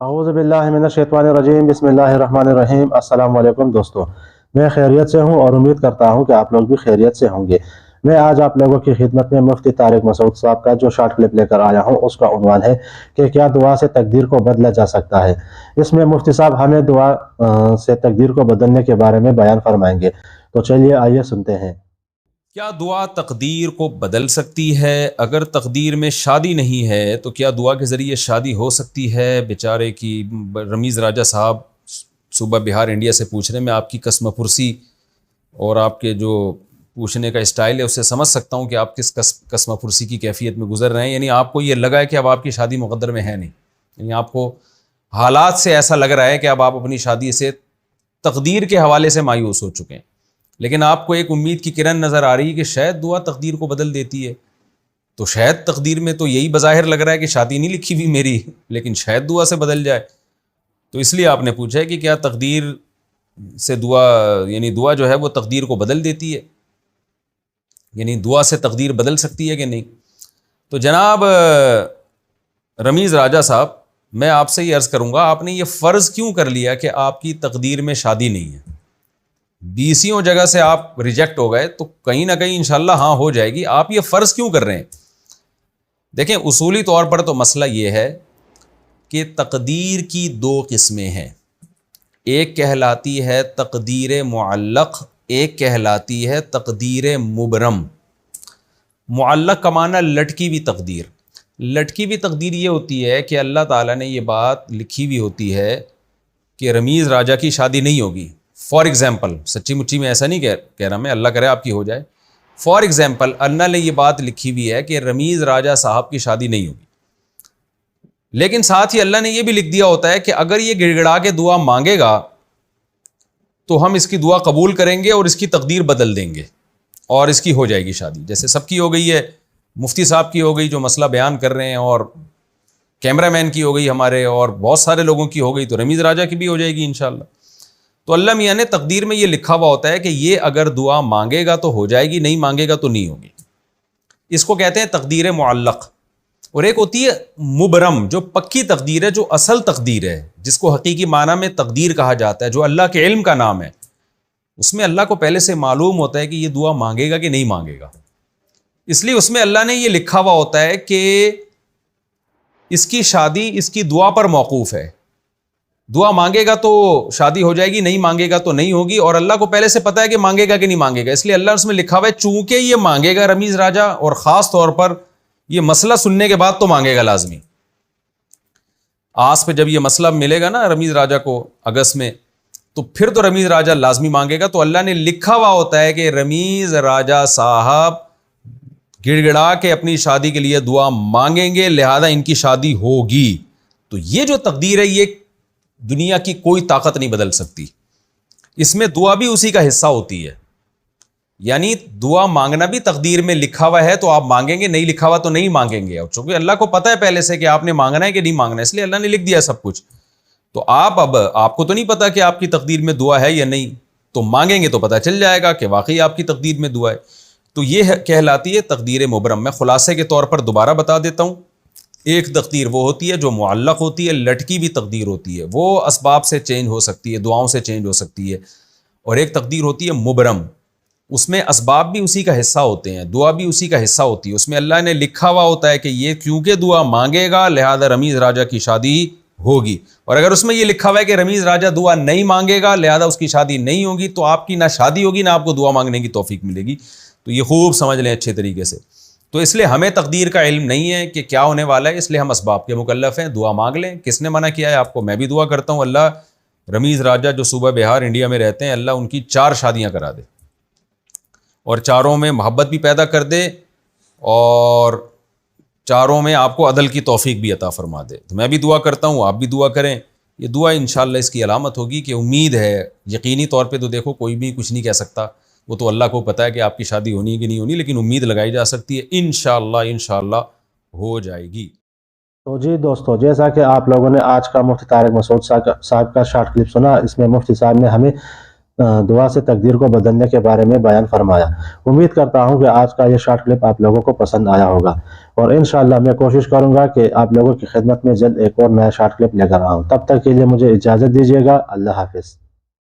अऊज़ु बिल्लाहि मिनश्शैतानिर्रजीम बिस्मिल्लाहिर्रहमानिर्रहीम। अस्सलाम वालेकुम दोस्तों, मैं खैरियत से हूँ और उम्मीद करता हूँ कि आप लोग भी खैरियत से होंगे। मैं आज आप लोगों की खिदमत में मुफ्ती तारिक मसूद साहब का जो शॉर्ट क्लिप लेकर आया हूँ, उसका उन्वान है कि क्या दुआ से तकदीर को बदला जा सकता है। इसमें मुफ्ती साहब हमें दुआ से तकदीर को बदलने के बारे में बयान फरमाएंगे। तो चलिए आइए सुनते हैं। क्या दुआ तकदीर को बदल सकती है? अगर तकदीर में शादी नहीं है तो क्या दुआ के ज़रिए शादी हो सकती है? बेचारे की रमीज़ राजा साहब सूबा बिहार इंडिया से पूछ रहे हैं। मैं आपकी कसम पुरसी और आपके जो पूछने का स्टाइल है उससे समझ सकता हूँ कि आप किस कसम पुरसी की कैफियत में गुजर रहे हैं। यानी आपको ये लगा है कि अब आपकी शादी मुक़द्दर में है नहीं, यानी आपको हालात से ऐसा लग रहा है कि अब आप अपनी शादी से तकदीर के हवाले से मायूस हो चुके हैं। लेकिन आपको एक उम्मीद की किरण नज़र आ रही है कि शायद दुआ तकदीर को बदल देती है। तो शायद तकदीर में तो यही बज़ाहिर लग रहा है कि शादी नहीं लिखी हुई मेरी, लेकिन शायद दुआ से बदल जाए। तो इसलिए आपने पूछा है कि क्या तकदीर से दुआ, यानी दुआ जो है वो तकदीर को बदल देती है, यानी दुआ से तकदीर बदल सकती है कि नहीं। तो जनाब रमीज़ राजा साहब, मैं आपसे ये अर्ज़ करूँगा, आपने ये फ़र्ज़ क्यों कर लिया कि आपकी तकदीर में शादी नहीं है? 20 जगह से आप रिजेक्ट हो गए तो कहीं ना कहीं इंशाल्लाह हाँ हो जाएगी। आप ये फ़र्ज़ क्यों कर रहे हैं? देखें, उसूली तौर पर तो मसला ये है कि तकदीर की दो किस्में हैं। एक कहलाती है तकदीर मुअल्लक़, एक कहलाती है तकदीर मुबरम। मुअल्लक़ का माना लटकी हुई तकदीर। लटकी हुई तकदीर ये होती है कि अल्लाह ताला ने ये बात लिखी हुई होती है कि रमीज़ राजा की शादी नहीं होगी। फॉर एग्ज़ाम्पल, सच्ची मुच्ची में ऐसा नहीं कह रहा मैं, अल्लाह करे आपकी हो जाए। फॉर एग्ज़ाम्पल, अल्लाह ने ये बात लिखी हुई है कि रमीज़ राजा साहब की शादी नहीं होगी, लेकिन साथ ही अल्लाह ने ये भी लिख दिया होता है कि अगर ये गिड़गिड़ा के दुआ मांगेगा तो हम इसकी दुआ कबूल करेंगे और इसकी तकदीर बदल देंगे और इसकी हो जाएगी शादी। जैसे सबकी हो गई है, मुफ्ती साहब की हो गई जो मसला बयान कर रहे हैं, और कैमरामैन की हो गई हमारे, और बहुत सारे लोगों की हो गई, तो रमीज़ राजा की भी हो जाएगी इंशाअल्लाह। तो अल्लाह मियाँ ने तकदीर में ये लिखा हुआ होता है कि ये अगर दुआ मांगेगा तो हो जाएगी, नहीं मांगेगा तो नहीं होगी। इसको कहते हैं तकदीर मुअल्लक़। और एक होती है मुबरम, जो पक्की तकदीर है, जो असल तकदीर है, जिसको हकीकी माना में तकदीर कहा जाता है, जो अल्लाह के इल्म का नाम है। उसमें अल्लाह को पहले से मालूम होता है कि ये दुआ मांगेगा कि नहीं मांगेगा, इसलिए उसमें अल्लाह ने ये लिखा हुआ होता है कि इसकी शादी इसकी दुआ पर मौकूफ़ है। दुआ मांगेगा तो शादी हो जाएगी, नहीं मांगेगा तो नहीं होगी। और अल्लाह को पहले से पता है कि मांगेगा कि नहीं मांगेगा, इसलिए अल्लाह उसमें लिखा हुआ है चूंकि ये मांगेगा रमीज़ राजा, और ख़ास तौर पर ये मसला सुनने के बाद तो मांगेगा लाजमी। आस पे जब ये मसला मिलेगा ना रमीज़ राजा को अगस्त में, तो फिर तो रमीज़ राजा लाजमी मांगेगा। तो अल्लाह ने लिखा हुआ होता है कि रमीज़ राजा साहब गिड़गिड़ा के अपनी शादी के लिए दुआ मांगेंगे, लिहाजा इनकी शादी होगी। तो ये जो तकदीर है, ये दुनिया की कोई ताकत नहीं बदल सकती। इसमें दुआ भी उसी का हिस्सा होती है, यानी दुआ मांगना भी तकदीर में लिखा हुआ है तो आप मांगेंगे, नहीं लिखा हुआ तो नहीं मांगेंगे। और चूंकि अल्लाह को पता है पहले से कि आपने मांगना है कि नहीं मांगना है, इसलिए अल्लाह ने लिख दिया सब कुछ। तो आप, अब आपको तो नहीं पता कि आपकी तकदीर में दुआ है या नहीं, तो मांगेंगे तो पता चल जाएगा कि वाकई आपकी तकदीर में दुआ है। तो ये कहलाती है तकदीर मुबरम। मैं खुलासे के तौर पर दोबारा बता देता हूँ। एक तकदीर वो होती है जो मुअल्लक़ होती है, लटकी भी तकदीर होती है, वो असबाब से चेंज हो सकती है, दुआओं से चेंज हो सकती है। और एक तकदीर होती है मुबरम, उसमें असबाब भी उसी का हिस्सा होते हैं, दुआ भी उसी का हिस्सा होती है। उसमें अल्लाह ने लिखा हुआ होता है कि ये क्योंकि दुआ मांगेगा लिहाजा रमीज़ राजा की शादी होगी। और अगर उसमें ये लिखा हुआ है कि रमीज़ राजा दुआ नहीं मांगेगा लिहाजा उसकी शादी नहीं होगी, तो आपकी ना शादी होगी ना आपको दुआ मांगने की तौफीक मिलेगी। तो ये खूब समझ लें अच्छे तरीके से। तो इसलिए हमें तकदीर का इल्म नहीं है कि क्या होने वाला है, इसलिए हम असबाब के मुकल्लफ़ हैं। दुआ मांग लें, किसने मना किया है आपको? मैं भी दुआ करता हूँ अल्लाह रमीज़ राजा जो सूबा बिहार इंडिया में रहते हैं, अल्लाह उनकी 4 शादियाँ करा दे और चारों में मोहब्बत भी पैदा कर दे और चारों में आपको अदल की तौफीक भी अता फरमा दे। तो मैं भी दुआ करता हूँ, आप भी दुआ करें। ये दुआ इंशाअल्लाह इसकी अलामत होगी कि उम्मीद है। यकीनी तौर पे तो देखो कोई भी कुछ नहीं कह सकता, वो तो अल्लाह को पता है कि आपकी शादी होनी है कि नहीं होनी, लेकिन उम्मीद लगाई जा सकती है। इंशाअल्लाह हो जाएगी। तो जी दोस्तों, जैसा कि आप लोगों ने आज का मुफ्ती तारिक मसूद साहब का शॉर्ट क्लिप सुना, इसमें मुफ्ती साहब ने हमें दुआ से तकदीर को बदलने के बारे में बयान फरमाया। उम्मीद करता हूँ कि आज का ये शॉर्ट क्लिप आप लोगों को पसंद आया होगा और इंशाअल्लाह मैं कोशिश करूँगा कि आप लोगों की खिदमत में जल्द एक और नया शॉर्ट क्लिप लेकर आऊँ। तब तक के लिए मुझे इजाज़त दीजिएगा। अल्लाह हाफिज़।